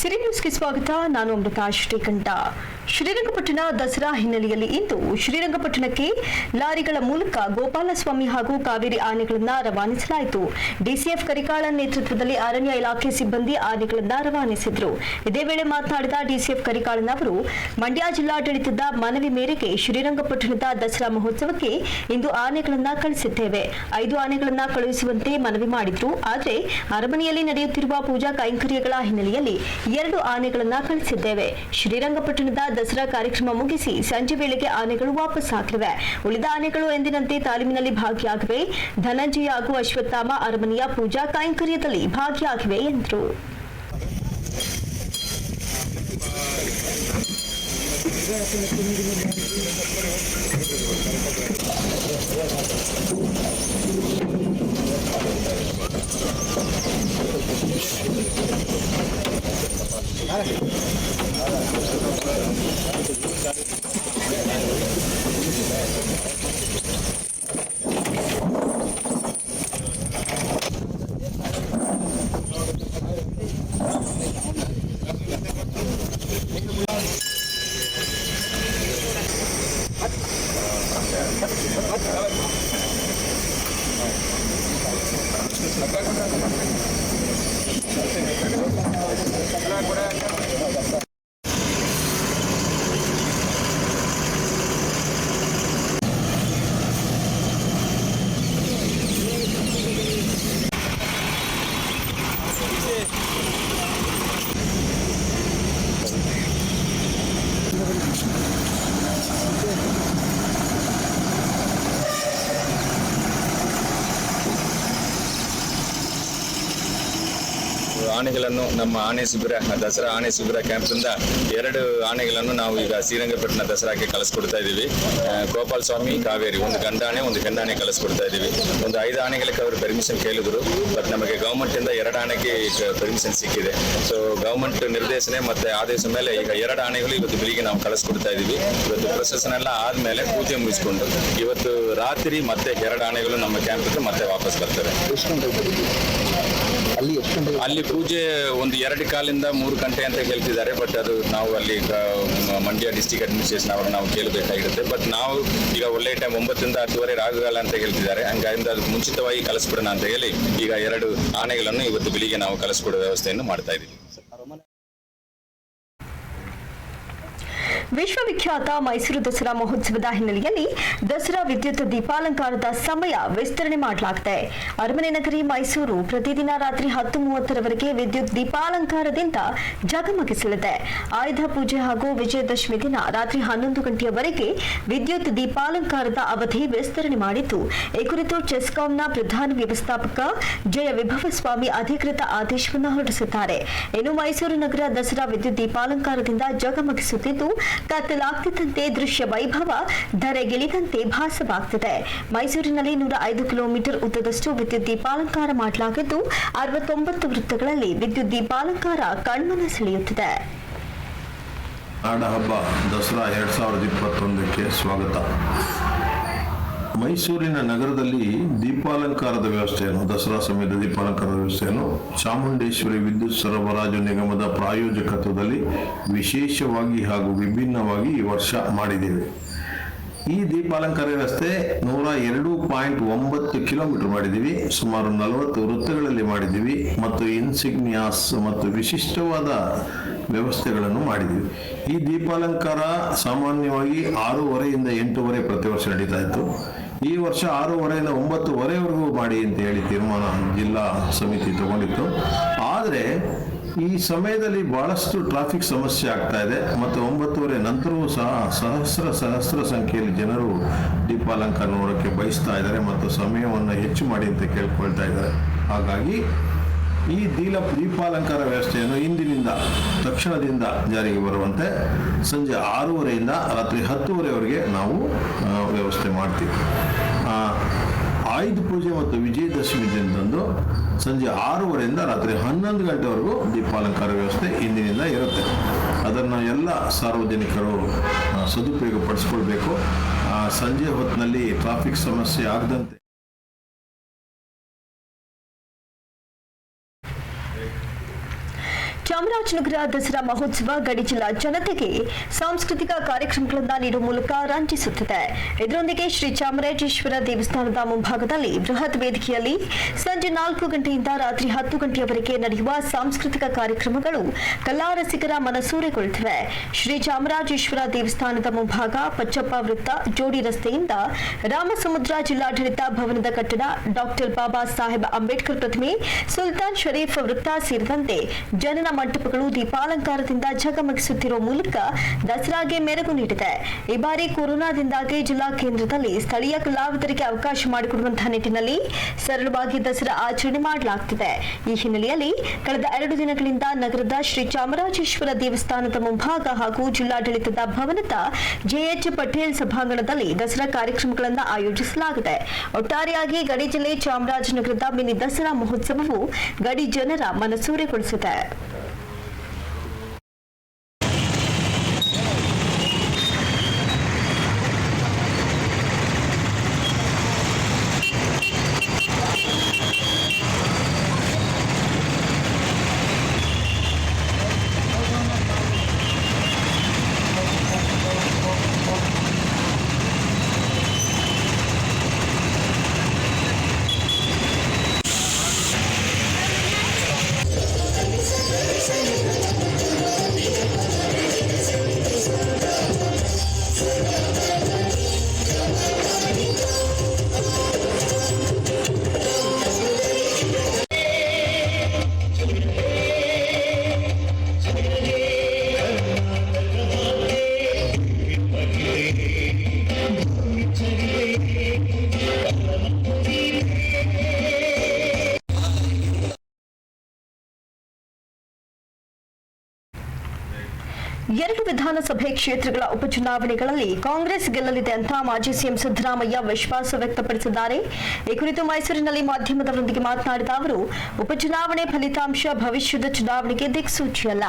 ಸಿರಿ ನ್ಯೂಸ್ಗೆ ಸ್ವಾಗತ. ನಾನು ಅಮೃತ ಶ್ರೀಕಂಠ. ಶ್ರೀರಂಗಪಟ್ಟಣ ದಸರಾ ಹಿನ್ನೆಲೆಯಲ್ಲಿ ಇಂದು ಶ್ರೀರಂಗಪಟ್ಟಣಕ್ಕೆ ಲಾರಿಗಳ ಮೂಲಕ ಗೋಪಾಲಸ್ವಾಮಿ ಹಾಗೂ ಕಾವೇರಿ ಆನೆಗಳನ್ನು ರವಾನಿಸಲಾಯಿತು. ಡಿಸಿಎಫ್ ಕರಿಕಾಳ ನೇತೃತ್ವದಲ್ಲಿ ಅರಣ್ಯ ಇಲಾಖೆ ಸಿಬ್ಬಂದಿ ಆನೆಗಳನ್ನು ರವಾನಿಸಿದರು. ಇದೇ ವೇಳೆ ಮಾತನಾಡಿದ ಡಿಸಿಎಫ್ ಕರಿಕಾಳನ್ ಅವರು, ಮಂಡ್ಯ ಜಿಲ್ಲಾಡಳಿತದ ಮನವಿ ಮೇರೆಗೆ ಶ್ರೀರಂಗಪಟ್ಟಣದ ದಸರಾ ಮಹೋತ್ಸವಕ್ಕೆ ಇಂದು ಆನೆಗಳನ್ನು ಕಳಿಸಿದ್ದೇವೆ. 5 ಆನೆಗಳನ್ನು ಕಳುಹಿಸುವಂತೆ ಮನವಿ ಮಾಡಿದ್ರು. ಆದರೆ ಅರಮನೆಯಲ್ಲಿ ನಡೆಯುತ್ತಿರುವ ಪೂಜಾ ಕೈಂಕರ್ಯಗಳ ಹಿನ್ನೆಲೆಯಲ್ಲಿ 2 ಆನೆಗಳನ್ನು ಕಳಿಸಿದ್ದೇವೆ. ಶ್ರೀರಂಗಪಟ್ಟಣದ ದಸರಾ ಕಾರ್ಯಕ್ರಮ ಮುಗಿಸಿ ಸಂಜೆ ವೇಳೆಗೆ ಆನೆಗಳು ವಾಪಸ್ ಆಗಿವೆ. ಉಳಿದ ಆನೆಗಳು ಎಂದಿನಂತೆ ತಾಲೀಮಿನಲ್ಲಿ ಭಾಗಿಯಾಗಿವೆ. ಧನಂಜಯ ಹಾಗೂ ಅಶ್ವತ್ಥಾಮ ಅರಮನೆಯ ಪೂಜಾ ಕೈಂಕರ್ಯದಲ್ಲಿ ಭಾಗಿಯಾಗಿವೆ ಎಂದರು. ಆನೆಗಳನ್ನು ನಮ್ಮ ಆನೆ ಶಿಬಿರ ದಸರಾ ಆನೆ ಶಿಬಿರ ಕ್ಯಾಂಪ್ನಿಂದ 2 ಆನೆಗಳನ್ನು ನಾವು ಈಗ ಶ್ರೀರಂಗಪಟ್ಟಣ ದಸರಾಕ್ಕೆ ಕಳಿಸ್ಕೊಡ್ತಾ ಇದ್ದೀವಿ. ಗೋಪಾಲ ಸ್ವಾಮಿ, ಕಾವೇರಿ, ಒಂದು ಗಂಡಾನೆ ಒಂದು ಹೆಣ್ಣಾನೆ ಕಳಿಸ್ಕೊಡ್ತಾ ಇದ್ದೀವಿ. ಒಂದು 5 ಆನೆಗಳಿಗೆ ಅವರು ಪರ್ಮಿಷನ್ ಕೇಳಿದ್ರು. ಬಟ್ ನಮಗೆ ಗೌರ್ಮೆಂಟ್ ಇಂದ 2 ಆನೆಗೆ ಪರ್ಮಿಷನ್ ಸಿಕ್ಕಿದೆ. ಸೊ ಗೌರ್ಮೆಂಟ್ ನಿರ್ದೇಶನೆ ಮತ್ತೆ ಆದೇಶ ಮೇಲೆ ಈಗ 2 ಆನೆಗಳು ಇವತ್ತು ಬೆಳಿಗ್ಗೆ ನಾವು ಕಳಿಸ್ಕೊಡ್ತಾ ಇದ್ದೀವಿ. ಇವತ್ತು ಪ್ರೊಸೆಷನ್ ಎಲ್ಲ ಆದ್ಮೇಲೆ ಪೂಜೆ ಮುಗಿಸ್ಕೊಂಡು ಇವತ್ತು ರಾತ್ರಿ ಮತ್ತೆ 2 ಆನೆಗಳು ನಮ್ಮ ಕ್ಯಾಂಪ್ಗೆ ಮತ್ತೆ ವಾಪಸ್ ಬರ್ತವೆ. ಅಲ್ಲಿ ಪೂಜೆ ಒಂದು 2 ಕಾಲಿಂದ 3 ಗಂಟೆ ಅಂತ ಹೇಳ್ತಿದ್ದಾರೆ. ಬಟ್ ಅದು ನಾವು ಅಲ್ಲಿ ಮಂಡ್ಯ ಡಿಸ್ಟ್ರಿಕ್ಟ್ ಅಡ್ಮಿನಿಸ್ಟ್ರೇಷನ್ ಅವರು ನಾವು ಕೇಳಬೇಕಾಗಿರುತ್ತೆ. ಬಟ್ ನಾವು ಈಗ ಒಳ್ಳೆ ಟೈಮ್ 9ರಿಂದ 10:30 ಆಗಲ್ಲ ಅಂತ ಹೇಳ್ತಿದ್ದಾರೆ. ಹಂಗಾಗಿ ಅದು ಮುಂಚಿತವಾಗಿ ಕಳಿಸ್ಬಿಡೋಣ ಅಂತ ಹೇಳಿ ಈಗ 2 ಆನೆಗಳನ್ನು ಇವತ್ತು ಬೆಳಿಗ್ಗೆ ನಾವು ಕಳಿಸ್ಕೊಡೋ ವ್ಯವಸ್ಥೆಯನ್ನು ಮಾಡ್ತಾ ಇದ್ದೀವಿ. ವಿಶ್ವವಿಖ್ಯಾತ ಮೈಸೂರು ದಸರಾ ಮಹೋತ್ಸವದ ಹಿನ್ನೆಲೆಯಲ್ಲಿ ದಸರಾ ವಿದ್ಯುತ್ ದೀಪಾಲಂಕಾರದ ಸಮಯ ವಿಸ್ತರಣೆ ಮಾಡಲಾಗಿದೆ. ಅರಮನೆ ನಗರಿ ಮೈಸೂರು ಪ್ರತಿದಿನ ರಾತ್ರಿ 10:30ರವರೆಗೆ ವಿದ್ಯುತ್ ದೀಪಾಲಂಕಾರದಿಂದ ಜಗಮಗಿಸಲಿದೆ. ಆಯುಧ ಪೂಜೆ ಹಾಗೂ ವಿಜಯದಶಮಿ ದಿನ ರಾತ್ರಿ 11 ಗಂಟೆಯವರೆಗೆ ವಿದ್ಯುತ್ ದೀಪಾಲಂಕಾರದ ಅವಧಿ ವಿಸ್ತರಣೆ ಮಾಡಿದ್ದು, ಈ ಕುರಿತು ಚೆಸ್ಕಾಂನ ಪ್ರಧಾನ ವ್ಯವಸ್ಥಾಪಕ ಜಯ ವಿಭವ ಸ್ವಾಮಿ ಅಧಿಕೃತ ಆದೇಶವನ್ನು ಹೊರಡಿಸಿದ್ದಾರೆ. ಇನ್ನು ಮೈಸೂರು ನಗರ ದಸರಾ ವಿದ್ಯುತ್ ದೀಪಾಲಂಕಾರದಿಂದ ಜಗಮಗಿಸುತ್ತಿದ್ದು, ಕತ್ತಲಾಗ್ತಿದ್ದಂತೆ ದೃಶ್ಯ ವೈಭವ ಧರೆಗಿಳಿದಂತೆ ಭಾಸವಾಗ್ತಿದೆ. ಮೈಸೂರಿನಲ್ಲಿ 105 ಕಿಲೋಮೀಟರ್ ಉದ್ದದಷ್ಟು ವಿದ್ಯುತ್ ದೀಪಾಲಂಕಾರ ಮಾಡಲಾಗಿದ್ದು, 69 ವೃತ್ತಗಳಲ್ಲಿ ವಿದ್ಯುತ್ ದೀಪಾಲಂಕಾರ ಕಣ್ಮನ ಸೆಳೆಯುತ್ತಿದೆ. ನಾಡಹಬ್ಬ ದಸರಾ 2021ಕ್ಕೆ ಸ್ವಾಗತ. ಮೈಸೂರಿನ ನಗರದಲ್ಲಿ ದೀಪಾಲಂಕಾರದ ವ್ಯವಸ್ಥೆಯನ್ನು, ದಸರಾ ಸಮಯದ ದೀಪಾಲಂಕಾರದ ವ್ಯವಸ್ಥೆಯನ್ನು ಚಾಮುಂಡೇಶ್ವರಿ ವಿದ್ಯುತ್ ಸರಬರಾಜು ನಿಗಮದ ಪ್ರಾಯೋಜಕತ್ವದಲ್ಲಿ ವಿಶೇಷವಾಗಿ ಹಾಗೂ ವಿಭಿನ್ನವಾಗಿ ಈ ವರ್ಷ ಮಾಡಿದ್ದೇವೆ. ಈ ದೀಪಾಲಂಕಾರ ವ್ಯವಸ್ಥೆ 102.9 ಕಿಲೋಮೀಟರ್ ಮಾಡಿದ್ದೀವಿ. ಸುಮಾರು 40 ವೃತ್ತಗಳಲ್ಲಿ ಮಾಡಿದ್ದೀವಿ ಮತ್ತು ಇನ್ಸಿಗ್ನಿಯಾಸ್ ಮತ್ತು ವಿಶಿಷ್ಟವಾದ ವ್ಯವಸ್ಥೆಗಳನ್ನು ಮಾಡಿದ್ದೀವಿ. ಈ ದೀಪಾಲಂಕಾರ ಸಾಮಾನ್ಯವಾಗಿ 6:30ಯಿಂದ 8:30 ಪ್ರತಿ ವರ್ಷ ನಡೀತಾ ಇತ್ತು. ಈ ವರ್ಷ 6:30ಯಿಂದ 9:30ವರೆಗೂ ಮಾಡಿ ಅಂತ ಹೇಳಿ ತೀರ್ಮಾನ ಜಿಲ್ಲಾ ಸಮಿತಿ ತಗೊಂಡಿತ್ತು. ಆದರೆ ಈ ಸಮಯದಲ್ಲಿ ಬಹಳಷ್ಟು ಟ್ರಾಫಿಕ್ ಸಮಸ್ಯೆ ಆಗ್ತಾ ಇದೆ ಮತ್ತು 9:30 ನಂತರವೂ ಸಹ ಸಹಸ್ರ ಸಂಖ್ಯೆಯಲ್ಲಿ ಜನರು ದೀಪಾಲಂಕಾರ ನೋಡೋಕ್ಕೆ ಬಯಸ್ತಾ ಇದ್ದಾರೆ ಮತ್ತು ಸಮಯವನ್ನು ಹೆಚ್ಚು ಮಾಡಿ ಅಂತ ಕೇಳ್ಕೊಳ್ತಾ ಇದ್ದಾರೆ. ಹಾಗಾಗಿ ಈ ದೀಪಾಲಂಕಾರ ವ್ಯವಸ್ಥೆಯನ್ನು ಇಂದಿನಿಂದ ತಕ್ಷಣದಿಂದ ಜಾರಿಗೆ ಬರುವಂತೆ ಸಂಜೆ 6:30ರಿಂದ ರಾತ್ರಿ 10:30ವರೆಗೆ ನಾವು ವ್ಯವಸ್ಥೆ ಮಾಡ್ತೀವಿ. ಆಯುಧ ಪೂಜೆ ಮತ್ತು ವಿಜಯದಶಮಿ ದಿನದಂದು ಸಂಜೆ 6:30ರಿಂದ ರಾತ್ರಿ 11 ಗಂಟೆವರೆಗೂ ದೀಪಾಲಂಕಾರ ವ್ಯವಸ್ಥೆ ಇಂದಿನಿಂದ ಇರುತ್ತೆ. ಅದನ್ನು ಎಲ್ಲ ಸಾರ್ವಜನಿಕರು ಸದುಪಯೋಗ ಪಡಿಸ್ಕೊಳ್ಬೇಕು. ಸಂಜೆ ಹೊತ್ತಿನಲ್ಲಿ ಟ್ರಾಫಿಕ್ ಸಮಸ್ಯೆ ಆಗದಂತೆ ಚಾಮರಾಜನಗರ ದಸರಾ ಮಹೋತ್ಸವ ಗಡಿ ಜಿಲ್ಲಾ ಜನತೆಗೆ ಸಾಂಸ್ಕೃತಿಕ ಕಾರ್ಯಕ್ರಮಗಳನ್ನು ನೀಡುವ ಮೂಲಕ ರಂಜಿಸುತ್ತಿದೆ. ಇದರೊಂದಿಗೆ ಶ್ರೀ ಚಾಮರಾಜೇಶ್ವರ ದೇವಸ್ಥಾನದ ಮುಂಭಾಗದಲ್ಲಿ ಬೃಹತ್ ವೇದಿಕೆಯಲ್ಲಿ ಸಂಜೆ 4 ಗಂಟೆಯಿಂದ ರಾತ್ರಿ 10 ಗಂಟೆಯವರೆಗೆ ನಡೆಯುವ ಸಾಂಸ್ಕೃತಿಕ ಕಾರ್ಯಕ್ರಮಗಳು ಕಲಾರಸಿಕರ ಮನಸೂರೆಗೊಳ್ಳುತ್ತಿವೆ. ಶ್ರೀ ಚಾಮರಾಜೇಶ್ವರ ದೇವಸ್ಥಾನದ ಮುಂಭಾಗ ಪಚ್ಚಪ್ಪ ವೃತ್ತ, ಜೋಡಿ ರಸ್ತೆಯಿಂದ ರಾಮಸಮುದ್ರ ಜಿಲ್ಲಾಡಳಿತ ಭವನದ ಕಟ್ಟಡ, ಡಾಕ್ಟರ್ ಬಾಬಾ ಸಾಹೇಬ್ ಅಂಬೇಡ್ಕರ್ ಪ್ರತಿಮೆ, ಸುಲ್ತಾನ್ ಶರೀಫ್ ವೃತ್ತ ಸೇರಿದಂತೆ ಜನನ ಮಂಟಪಗಳು ದೀಪಾಲಂಕಾರದಿಂದ ಝಗಮಗಿಸುತ್ತಿರುವ ಮೂಲಕ ದಸರಾಗೆ ಮೆರುಗು ನೀಡಿದೆ. ಈ ಬಾರಿ ಕೊರೋನಾದಿಂದಾಗಿ ಜಿಲ್ಲಾ ಕೇಂದ್ರದಲ್ಲಿ ಸ್ಥಳೀಯ ಕಲಾವಿದರಿಗೆ ಅವಕಾಶ ಮಾಡಿಕೊಡುವಂತಹ ನಿಟ್ಟಿನಲ್ಲಿ ಸರಳವಾಗಿ ದಸರಾ ಆಚರಣೆ ಮಾಡಲಾಗುತ್ತಿದೆ. ಈ ಹಿನ್ನೆಲೆಯಲ್ಲಿ ಕಳೆದ 2 ದಿನಗಳಿಂದ ನಗರದ ಶ್ರೀ ಚಾಮರಾಜೇಶ್ವರ ದೇವಸ್ಥಾನದ ಮುಂಭಾಗ ಹಾಗೂ ಜಿಲ್ಲಾಡಳಿತದ ಭವನದ ಜೆಎಚ್ ಪಟೇಲ್ ಸಭಾಂಗಣದಲ್ಲಿ ದಸರಾ ಕಾರ್ಯಕ್ರಮಗಳನ್ನು ಆಯೋಜಿಸಲಾಗಿದೆ. ಒಟ್ಟಾರೆಯಾಗಿ ಗಡಿ ಜಿಲ್ಲೆ ಚಾಮರಾಜನಗರದ ಮಿನಿ ದಸರಾ ಮಹೋತ್ಸವವು ಗಡಿ ಜನರ ಮನಸೂರೆಗೊಳಿಸಿದೆ. ಎರಡು ವಿಧಾನಸಭೆ ಕ್ಷೇತ್ರಗಳ ಉಪಚುನಾವಣೆಗಳಲ್ಲಿ ಕಾಂಗ್ರೆಸ್ ಗೆಲ್ಲಲಿದೆ ಅಂತ ಮಾಜಿ ಸಿಎಂ ಸಿದ್ದರಾಮಯ್ಯ ವಿಶ್ವಾಸ ವ್ಯಕ್ತಪಡಿಸಿದ್ದಾರೆ. ಈ ಕುರಿತು ಮೈಸೂರಿನಲ್ಲಿ ಮಾಧ್ಯಮದವರೊಂದಿಗೆ ಮಾತನಾಡಿದ ಅವರು, ಉಪಚುನಾವಣೆ ಫಲಿತಾಂಶ ಭವಿಷ್ಯದ ಚುನಾವಣೆಗೆ ದಿಕ್ಸೂಚಿಯಲ್ಲ.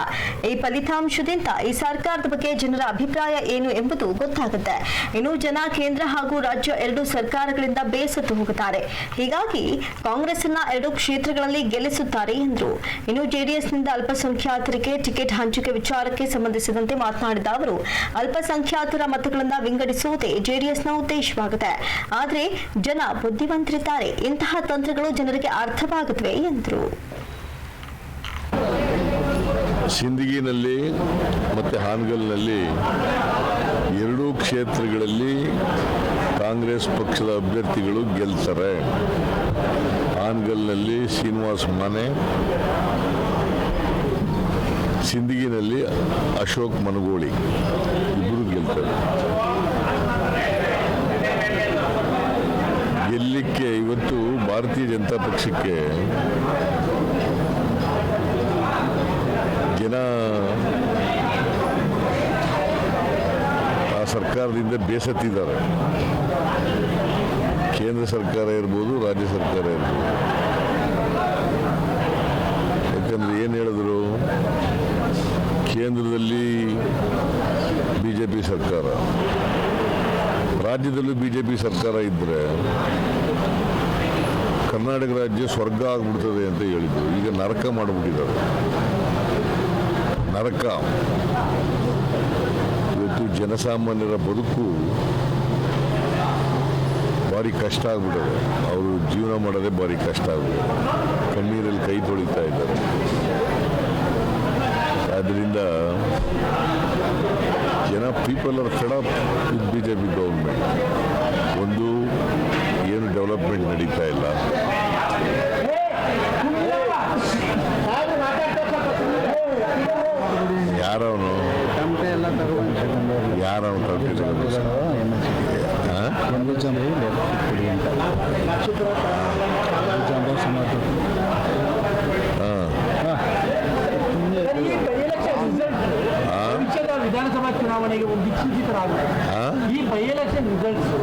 ಈ ಫಲಿತಾಂಶದಿಂದ ಈ ಸರ್ಕಾರದ ಬಗ್ಗೆ ಜನರ ಅಭಿಪ್ರಾಯ ಏನು ಎಂಬುದು ಗೊತ್ತಾಗುತ್ತೆ. ಇನ್ನು ಜನ ಕೇಂದ್ರ ಹಾಗೂ ರಾಜ್ಯ ಎರಡೂ ಸರ್ಕಾರಗಳಿಂದ ಬೇಸತ್ತು ಹೋಗುತ್ತಾರೆ. ಹೀಗಾಗಿ ಕಾಂಗ್ರೆಸ್ ಅನ್ನ 2 ಕ್ಷೇತ್ರಗಳಲ್ಲಿ ಗೆಲ್ಲಿಸುತ್ತಾರೆ ಎಂದರು. ಇನ್ನು ಜೆಡಿಎಸ್ನಿಂದ ಅಲ್ಪಸಂಖ್ಯಾತರಿಗೆ ಟಿಕೆಟ್ ಹಂಚಿಕೆ ವಿಚಾರಕ್ಕೆ ಸಂಬಂಧಿಸಿದಂತೆ ಮಾತನಾಡಿದ ಅವರು, ಅಲ್ಪಸಂಖ್ಯಾತರ ಮತಗಳನ್ನು ವಿಂಗಡಿಸುವುದೇ ಜೆಡಿಎಸ್ನ ಉದ್ದೇಶವಾಗಿದೆ. ಆದರೆ ಜನ ಬುದ್ಧಿವಂತರಿದ್ದಾರೆ. ಇಂತಹ ತಂತ್ರಗಳು ಜನರಿಗೆ ಅರ್ಥವಾಗುತ್ತವೆ ಎಂದರು. ಸಿಂದಗಿನಲ್ಲಿ ಮತ್ತು ಹಾನಗಲ್ನಲ್ಲಿ 2 ಕ್ಷೇತ್ರಗಳಲ್ಲಿ ಕಾಂಗ್ರೆಸ್ ಪಕ್ಷದ ಅಭ್ಯರ್ಥಿಗಳು ಗೆಲ್ತಾರೆ. ಹಾನಗಲ್ನಲ್ಲಿ ಶ್ರೀನಿವಾಸ್ ಮಾನೆ, ಸಿಂದಗಿನಲ್ಲಿ ಅಶೋಕ್ ಮನಗೋಳಿ ಇಬ್ಬರು ಗೆಲ್ತಾರೆ. ಗೆಲ್ಲಲಿಕ್ಕೆ ಇವತ್ತು ಭಾರತೀಯ ಜನತಾ ಪಕ್ಷಕ್ಕೆ ಜನ ಆ ಸರ್ಕಾರದಿಂದ ಬೇಸತ್ತಿದ್ದಾರೆ. ಕೇಂದ್ರ ಸರ್ಕಾರ ಇರ್ಬೋದು, ರಾಜ್ಯ ಸರ್ಕಾರ ಇರ್ಬೋದು. ಯಾಕಂದ್ರೆ ಏನು ಹೇಳಿದ್ರು, ಕೇಂದ್ರದಲ್ಲಿ ಬಿಜೆಪಿ ಸರ್ಕಾರ, ರಾಜ್ಯದಲ್ಲೂ ಬಿಜೆಪಿ ಸರ್ಕಾರ ಇದ್ದರೆ ಕರ್ನಾಟಕ ರಾಜ್ಯ ಸ್ವರ್ಗ ಆಗ್ಬಿಡ್ತದೆ ಅಂತ ಹೇಳಿದ್ರು. ಈಗ ನರಕ ಮಾಡಿಬಿಟ್ಟಿದ್ದಾರೆ. ನರಕ. ಇವತ್ತು ಜನಸಾಮಾನ್ಯರ ಬದುಕು ಭಾರಿ ಕಷ್ಟ ಆಗ್ಬಿಟ್ಟದೆ. ಅವರು ಜೀವನ ಮಾಡೋದೇ ಭಾರಿ ಕಷ್ಟ ಆಗ್ಬಿಟ್ಟಿದೆ. ಕಣ್ಣೀರಲ್ಲಿ ಕೈ ತೊಳಿತಾ ಇದ್ದಾರೆ. ಆದ್ದರಿಂದ ಜನ people are Fed up with BJP government. ಒಂದು ಏನು ಡೆವಲಪ್ಮೆಂಟ್ ನಡೀತಾ ಇಲ್ಲ. ಯಾರವನು ವಿಧಾನಸಭಾ ಚುನಾವಣೆಗೆ ಒಂದು ದಿಕ್ಸೂಚಿತರಾಗುತ್ತೆ. ಈ ಬೈ ಎಲೆಕ್ಷನ್ ರಿಸಲ್ಟ್ಸ್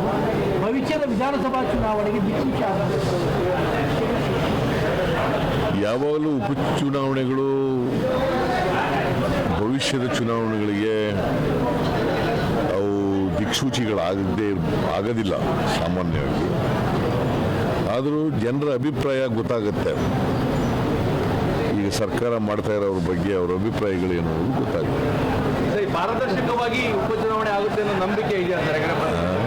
ಭವಿಷ್ಯದ ವಿಧಾನಸಭಾ ಚುನಾವಣೆಗೆ ದಿಕ್ಸೂಚಿ ಆಗುತ್ತೆ. ಯಾವಾಗಲೂ ಉಪಚುನಾವಣೆಗಳು ಭವಿಷ್ಯದ ಚುನಾವಣೆಗಳಿಗೆ ಅವು ಆಗೋದಿಲ್ಲ ಸಾಮಾನ್ಯವಾಗಿ. ಆದರೂ ಜನರ ಅಭಿಪ್ರಾಯ ಗೊತ್ತಾಗುತ್ತೆ. ಈಗ ಸರ್ಕಾರ ಮಾಡ್ತಾ ಇರೋರ ಬಗ್ಗೆ ಅವರ ಅಭಿಪ್ರಾಯಗಳು ಏನು ಅನ್ನೋದು ಗೊತ್ತಾಗುತ್ತೆ. ಸರಿ, ಪಾರದರ್ಶಕವಾಗಿ ಉಪಚುನಾವಣೆ ಆಗುತ್ತೆ ಅನ್ನೋ ನಂಬಿಕೆ ಇದೆ ಅಂತಾರೆ.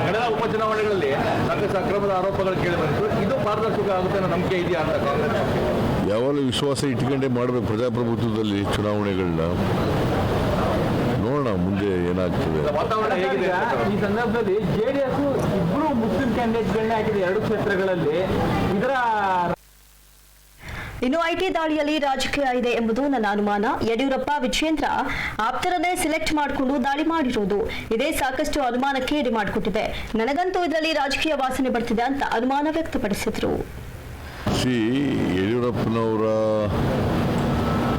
ಕಳೆದ ಉಪಚುನಾವಣೆಗಳಲ್ಲಿ ಸಾಕಷ್ಟು ಅಕ್ರಮದ ಆರೋಪಗಳು ಕೇಳಿ ಬಂತು. ಇದು ಪಾರದರ್ಶಕ ಆಗುತ್ತೆ ಅನ್ನೋ ನಂಬಿಕೆ ಇದೆಯಾ ಅಂತ ಕಾಂಗ್ರೆಸ್ ಯಾವಾಗಲೂ ವಿಶ್ವಾಸ ಇಟ್ಕೊಂಡೇ ಮಾಡಬೇಕು ಪ್ರಜಾಪ್ರಭುತ್ವದಲ್ಲಿ ಚುನಾವಣೆಗಳನ್ನ. ನೋಡೋಣ ಮುಂದೆ ಏನಾಗ್ತದೆ. ವಾತಾವರಣ ಹೇಗಿದೆ ಈ ಸಂದರ್ಭದಲ್ಲಿ JDS ಇಬ್ಬರು ಮುಸ್ಲಿಂ ಕ್ಯಾಂಡಿಡೇಟ್ಗಳನ್ನ ಹಾಕಿದೆ 2 ಕ್ಷೇತ್ರಗಳಲ್ಲಿ. ಇದರ ಇನ್ನು ಐಟಿ ದಾಳಿಯಲ್ಲಿ ರಾಜಕೀಯ ಇದೆ ಎಂಬುದು ನನ್ನ ಅನುಮಾನ. ಯಡಿಯೂರಪ್ಪ ವಿಜಯೇಂದ್ರ ಆಪ್ತರನ್ನೇ ಸಿಲೆಕ್ಟ್ ಮಾಡಿಕೊಂಡು ದಾಳಿ ಮಾಡಿರುವುದು ಇದೇ ಸಾಕಷ್ಟು ಅನುಮಾನಕ್ಕೆ ಎಡೆ ಮಾಡಿಕೊಟ್ಟಿದೆ. ನನಗಂತೂ ಇದರಲ್ಲಿ ರಾಜಕೀಯ ವಾಸನೆ ಬರ್ತಿದೆ ಅಂತ ಅನುಮಾನ ವ್ಯಕ್ತಪಡಿಸಿದ್ರು. ಯಡಿಯೂರಪ್ಪನವರ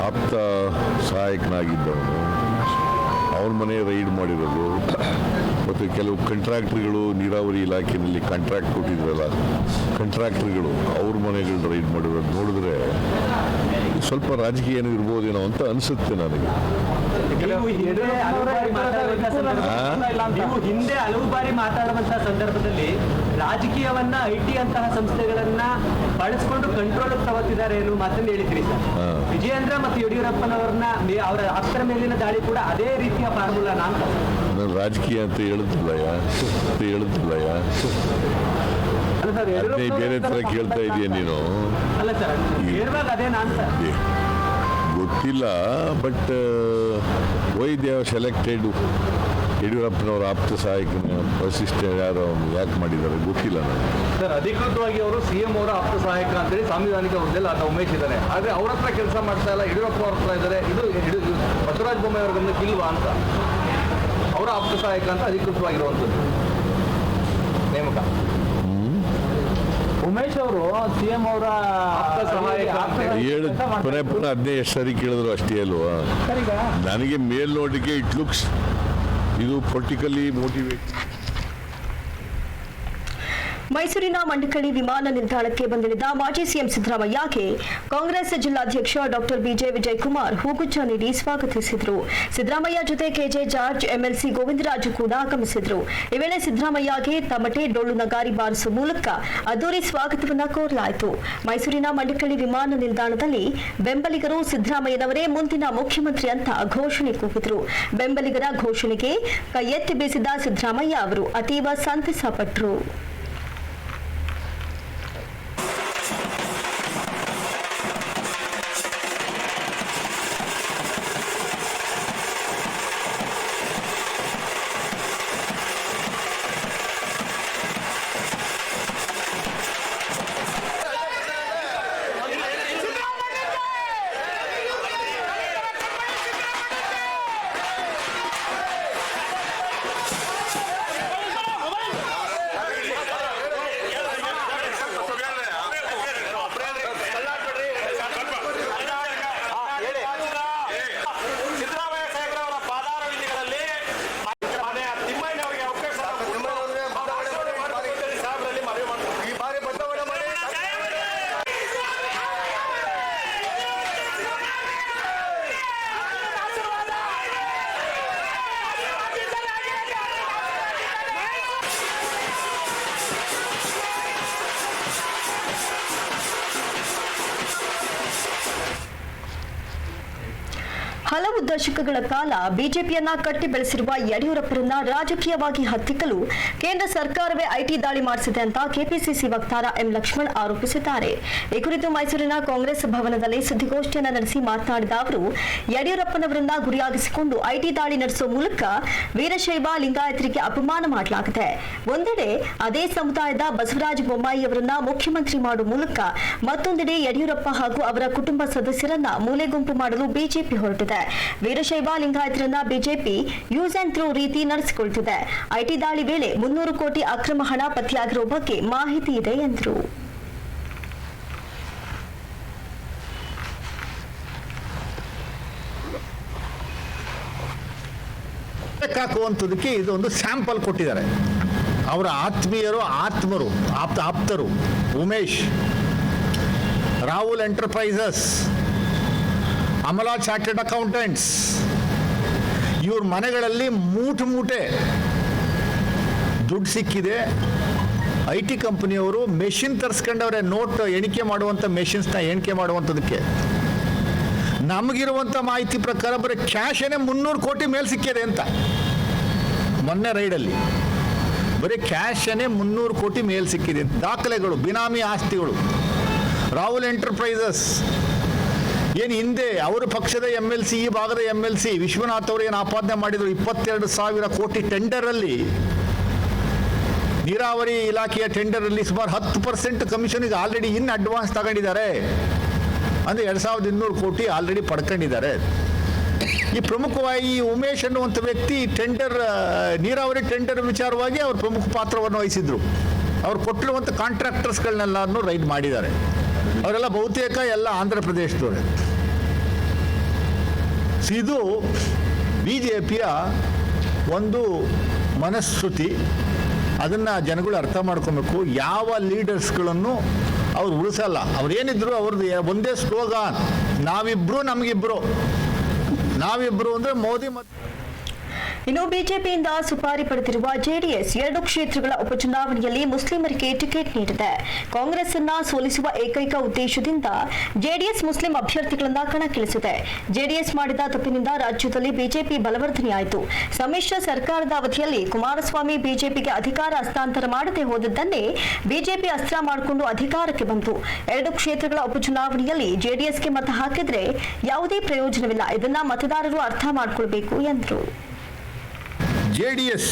ಆಪ್ತ ಸಹಾಯಕನಾಗಿದ್ದವನು, ಅವನ ಮನೆ ರೈಡ್ ಮಾಡಿರೋದು, ಮತ್ತು ಕೆಲವು ಕಂಟ್ರಾಕ್ಟರ್ಗಳು ನೀರಾವರಿ ಇಲಾಖೆಯಲ್ಲಿ ಕಾಂಟ್ರಾಕ್ಟ್ ಕೊಟ್ಟಿದ್ರಲ್ಲ, ಕಂಟ್ರಾಕ್ಟರ್ಗಳು ಅವ್ರ ಮನೆಗಳನ್ನ ರೈಡ್ ಮಾಡಿರೋದು ನೋಡಿದ್ರೆ ಸ್ವಲ್ಪ ರಾಜಕೀಯ ಏನೋ ಇರ್ಬೋದೇನೋ ಅಂತ ಅನಿಸುತ್ತೆ ನನಗೆ. ನೀವು ಹಿಂದೆ ಹಲವು ಬಾರಿ ಮಾತಾಡುವಂತಹ ಸಂದರ್ಭದಲ್ಲಿ ರಾಜಕೀಯವನ್ನ IT ಅಂತಹ ಸಂಸ್ಥೆಗಳನ್ನ ಬಳಸಿಕೊಂಡು ಕಂಟ್ರೋಲ್ ತಗೋತಿದ್ದಾರೆ ಎನ್ನುವ ಮಾತನ್ನು ಹೇಳಿದ್ರಿ ಸರ್. ವಿಜಯೇಂದ್ರ ಮತ್ತು ಯಡಿಯೂರಪ್ಪನವರನ್ನ ಅವರ ಆಪ್ತರ ಮೇಲಿನ ದಾಳಿ ಕೂಡ ಅದೇ ರೀತಿಯ ಫಾರ್ಮುಲಾ ಅಂತ. ನಾನು ರಾಜಕೀಯ ಅಂತ ಹೇಳುತ್ತಿಲ್ಲಯ್ಯ. ಅದನ್ನೇ ಬೇರೆ ತರ ಕೇಳ್ತಾ ಇದೀಯ ನೀನು. ಅಲ್ಲ ಸರ್, ಹೇಳುವಾಗ ಅದೇನಾ ಅಂತ ಗೊತ್ತಿಲ್ಲ. But why they have selected ಯಡಿಯೂರಪ್ಪನವರ ಆಪ್ತ ಸಹಾಯಕನ ವರಿಷ್ಠ ಯಾರು ಯಾಕೆ ಮಾಡಿದ್ದಾರೆ ಗೊತ್ತಿಲ್ಲ ನನಗೆ. ಸರ್, ಅಧಿಕೃತವಾಗಿ ಅವರು CM ಅವರ ಆಪ್ತ ಸಹಾಯಕ ಅಂತೇಳಿ ಸಾಂವಿಧಾನಿಕ ಹುದ್ದೆಲ್ಲ ಉಮೇಶ್ ಇದ್ದಾರೆ. ಆದ್ರೆ ಅವ್ರ ಹತ್ರ ಕೆಲಸ ಮಾಡ್ತಾ ಇಲ್ಲ, ಯಡಿಯೂರಪ್ಪ ಅವ್ರ ಹತ್ರ ಇದ್ದಾರೆ. ಇದು ಬಸವರಾಜ ಬೊಮ್ಮಾಯಿ ಅವ್ರ ಗಮನಕ್ಕೆ ಇಲ್ವಾ ಅಂತ. ಅವರ ಆಪ್ತ ಸಹಾಯಕ ಅಂತ ಅಧಿಕೃತವಾಗಿರುವಂಥದ್ದು ನೇಮಕ. ಉಮೇಶ್ ಅವರು CM ಅವರ ಆಪ್ತ ಸಹಾಯಕ ಹೇಳು ಪುನಃ ಅದನ್ನೇ ಎಷ್ಟು ಸರಿ ಕೇಳಿದ್ರು ಅಷ್ಟೇ ಅಲ್ವಾ. ನನಗೆ ಮೇಲ್ನೋಟಕ್ಕೆ ಇಟ್ ಲುಕ್ಸ್ ಇದು ಪೊಲಿಟಿಕಲಿ ಮೋಟಿವೇಟ್. ಮೈಸೂರಿನ ಮಂಡಕಳ್ಳಿ ವಿಮಾನ ನಿಲ್ದಾಣಕ್ಕೆ ಬಂದಿಳಿದ ಮಾಜಿ ಸಿಎಂ ಸಿದ್ದರಾಮಯ್ಯಗೆ ಕಾಂಗ್ರೆಸ್ ಜಿಲ್ಲಾಧ್ಯಕ್ಷ ಡಾಕ್ಟರ್ ಬಿಜೆ ವಿಜಯಕುಮಾರ್ ಹೂಗುಚ್ಛ ನೀಡಿ ಸ್ವಾಗತಿಸಿದರು. ಸಿದ್ದರಾಮಯ್ಯ ಜೊತೆ ಕೆಜೆ ಜಾರ್ಜ್, MLC ಗೋವಿಂದರಾಜು ಕೂಡ ಆಗಮಿಸಿದ್ರು. ಈ ವೇಳೆ ಸಿದ್ದರಾಮಯ್ಯಗೆ ತಮಟೆ, ಡೊಳ್ಳು, ನಗಾರಿ ಬಾರಿಸುವ ಮೂಲಕ ಅದ್ದೂರಿ ಸ್ವಾಗತವನ್ನ ಕೋರಲಾಯಿತು. ಮೈಸೂರಿನ ಮಂಡಕಳ್ಳಿ ವಿಮಾನ ನಿಲ್ದಾಣದಲ್ಲಿ ಬೆಂಬಲಿಗರು ಸಿದ್ದರಾಮಯ್ಯನವರೇ ಮುಂದಿನ ಮುಖ್ಯಮಂತ್ರಿ ಅಂತ ಘೋಷಣೆ ಕೂಗಿದ್ರು. ಬೆಂಬಲಿಗರ ಘೋಷಣೆಗೆ ಕೈ ಎತ್ತಿ ಬೀಸಿದ ಸಿದ್ದರಾಮಯ್ಯ ಅವರು ಅತೀವ ಸಂತಸ ಪಟ್ಟರು. ಹಲವು ದಶಕಗಳ ಕಾಲ ಬಿಜೆಪಿಯನ್ನ ಕಟ್ಟಿ ಬೆಳೆಸಿರುವ ಯಡಿಯೂರಪ್ಪರನ್ನ ರಾಜಕೀಯವಾಗಿ ಹತ್ತಿಕ್ಕಲು ಕೇಂದ್ರ ಸರ್ಕಾರವೇ ಐಟಿ ದಾಳಿ ಮಾಡಿಸಿದೆ ಅಂತ ಕೆಪಿಸಿಸಿ ವಕ್ತಾರ ಎಂ ಲಕ್ಷ್ಮಣ್ ಆರೋಪಿಸಿದ್ದಾರೆ. ಈ ಕುರಿತು ಮೈಸೂರಿನ ಕಾಂಗ್ರೆಸ್ ಭವನದಲ್ಲಿ ಸುದ್ದಿಗೋಷ್ಠಿಯನ್ನು ನಡೆಸಿ ಮಾತನಾಡಿದ ಅವರು, ಯಡಿಯೂರಪ್ಪನವರನ್ನ ಗುರಿಯಾಗಿಸಿಕೊಂಡು ಐಟಿ ದಾಳಿ ನಡೆಸುವ ಮೂಲಕ ವೀರಶೈವ ಲಿಂಗಾಯತರಿಗೆ ಅಪಮಾನ ಮಾಡಲಾಗಿದೆ. ಒಂದೆಡೆ ಅದೇ ಸಮುದಾಯದ ಬಸವರಾಜ ಬೊಮ್ಮಾಯಿಯವರನ್ನ ಮುಖ್ಯಮಂತ್ರಿ ಮಾಡುವ ಮೂಲಕ ಮತ್ತೊಂದೆಡೆ ಯಡಿಯೂರಪ್ಪ ಹಾಗೂ ಅವರ ಕುಟುಂಬ ಸದಸ್ಯರನ್ನ ಮೂಲೆಗುಂಪು ಮಾಡಲು ಬಿಜೆಪಿ ಹೊರಟಿದೆ. ವೀರಶೈವ ಲಿಂಗಾಯತರನ್ನ ಬಿಜೆಪಿ ಯೂಸ್ ಅಂಡ್ ಥ್ರೋ ರೀತಿ ನಡೆಸಿಕೊಳ್ತಿದೆ. ಐಟಿ ದಾಳಿ ವೇಳೆ 300 ಕೋಟಿ ಅಕ್ರಮ ಹಣ ಪತ್ತೆಯಾಗಿರುವ ಬಗ್ಗೆ ಮಾಹಿತಿ ಇದೆ ಎಂದರು. ಹಾಕುವಂಥದಕ್ಕೆ ಇದೊಂದು ಸ್ಯಾಂಪಲ್ ಕೊಟ್ಟಿದ್ದಾರೆ. ಅವರ ಆತ್ಮೀಯರು, ಆಪ್ತರು ಉಮೇಶ್, ರಾಹುಲ್ ಎಂಟರ್ಪ್ರೈಸಸ್, ಅಮಲಾ ಚಾರ್ಟೆಡ್ ಅಕೌಂಟೆಂಟ್ಸ್, ಇವ್ರ ಮನೆಗಳಲ್ಲಿ ಮೂಟೆ ದುಡ್ಡು ಸಿಕ್ಕಿದೆ. IT ಕಂಪನಿಯವರು ಮೆಷಿನ್ ತರಿಸ್ಕೊಂಡವ್ರೆ, ನೋಟ್ ಎಣಿಕೆ ಮಾಡುವಂಥ ಮೆಷಿನ್ಸ್ನ ಎಣಿಕೆ ಮಾಡುವಂಥದಕ್ಕೆ. ನಮಗಿರುವಂಥ ಮಾಹಿತಿ ಪ್ರಕಾರ ಬರೀ ಕ್ಯಾಶನೇ 300 ಕೋಟಿ ಮೇಲೆ ಸಿಕ್ಕಿದೆ ಅಂತ. ಮೊನ್ನೆ ರೈಡಲ್ಲಿ ಬರೀ ಕ್ಯಾಶನೇ 300 ಕೋಟಿ ಮೇಲೆ ಸಿಕ್ಕಿದೆ. ದಾಖಲೆಗಳು, ಬಿನಾಮಿ ಆಸ್ತಿಗಳು, ರಾಹುಲ್ ಎಂಟರ್ಪ್ರೈಸಸ್ ಏನು ಹಿಂದೆ ಅವರ ಪಕ್ಷದ MLC, ಈ ಭಾಗದ MLC ವಿಶ್ವನಾಥ್ ಅವರು ಏನು ಆಪಾದನೆ ಮಾಡಿದರು, 22,000 ಕೋಟಿ ಟೆಂಡರಲ್ಲಿ, ನೀರಾವರಿ ಇಲಾಖೆಯ ಟೆಂಡರಲ್ಲಿ ಸುಮಾರು 10% ಕಮಿಷನ್ಗೆ ಆಲ್ರೆಡಿ ಅಡ್ವಾನ್ಸ್ ತಗೊಂಡಿದ್ದಾರೆ. ಅಂದರೆ 2,200 ಕೋಟಿ ಆಲ್ರೆಡಿ ಪಡ್ಕೊಂಡಿದ್ದಾರೆ. ಈ ಪ್ರಮುಖವಾಗಿ ಉಮೇಶ್ ಅನ್ನುವಂಥ ವ್ಯಕ್ತಿ ನೀರಾವರಿ ಟೆಂಡರ್ ವಿಚಾರವಾಗಿ ಅವರು ಪ್ರಮುಖ ಪಾತ್ರವನ್ನು ವಹಿಸಿದ್ರು. ಅವ್ರು ಕೊಟ್ಟಿರುವಂಥ ಕಾಂಟ್ರಾಕ್ಟರ್ಸ್ಗಳನ್ನೆಲ್ಲರೂ ರೈಡ್ ಮಾಡಿದ್ದಾರೆ. ಅವರೆಲ್ಲ ಬಹುತೇಕ ಎಲ್ಲ ಆಂಧ್ರ ಪ್ರದೇಶದವರೇ. ಇದು BJPಯ ಒಂದು ಮನಸ್ಥಿತಿ. ಅದನ್ನು ಜನಗಳು ಅರ್ಥ ಮಾಡ್ಕೊಬೇಕು. ಯಾವ ಲೀಡರ್ಸ್ಗಳನ್ನು ಅವ್ರು ಉಳಿಸಲ್ಲ. ಅವ್ರೇನಿದ್ರು ಅವ್ರದ್ದು ಒಂದೇ ಸ್ಲೋಗಾನ್, ನಾವಿಬ್ರು ನಮಗಿಬ್ರು. ನಾವಿಬ್ರು ಅಂದರೆ ಮೋದಿ ಮತ್ತು ಇನ್ನು ಬಿಜೆಪಿಯಿಂದ ಸುಪಾರಿ ಪಡೆದಿರುವ ಜೆಡಿಎಸ್ 2 ಕ್ಷೇತ್ರಗಳ ಉಪಚುನಾವಣೆಯಲ್ಲಿ ಮುಸ್ಲಿಮರಿಗೆ ಟಿಕೆಟ್ ನೀಡಿದೆ. ಕಾಂಗ್ರೆಸ್ ಅನ್ನ ಸೋಲಿಸುವ ಏಕೈಕ ಉದ್ದೇಶದಿಂದ ಜೆಡಿಎಸ್ ಮುಸ್ಲಿಂ ಅಭ್ಯರ್ಥಿಗಳನ್ನ ಕಣಕ್ಕಿಳಿಸಿದೆ. ಜೆಡಿಎಸ್ ಮಾಡಿದ ತಪ್ಪಿನಿಂದ ರಾಜ್ಯದಲ್ಲಿ ಬಿಜೆಪಿ ಬಲವರ್ಧನೆಯಾಯಿತು. ಸಮ್ಮಿಶ್ರ ಸರ್ಕಾರದ ಅವಧಿಯಲ್ಲಿ ಕುಮಾರಸ್ವಾಮಿ ಬಿಜೆಪಿಗೆ ಅಧಿಕಾರ ಹಸ್ತಾಂತರ ಮಾಡದೆ ಹೋದದ್ದನ್ನೇ ಬಿಜೆಪಿ ಅಸ್ತ್ರ ಮಾಡಿಕೊಂಡು ಅಧಿಕಾರಕ್ಕೆ ಬಂತು. 2 ಕ್ಷೇತ್ರಗಳ ಉಪಚುನಾವಣೆಯಲ್ಲಿ ಜೆಡಿಎಸ್ಗೆ ಮತ ಹಾಕಿದ್ರೆ ಯಾವುದೇ ಪ್ರಯೋಜನವಿಲ್ಲ. ಇದನ್ನ ಮತದಾರರು ಅರ್ಥ ಮಾಡಿಕೊಳ್ಬೇಕು ಎಂದರು. JDS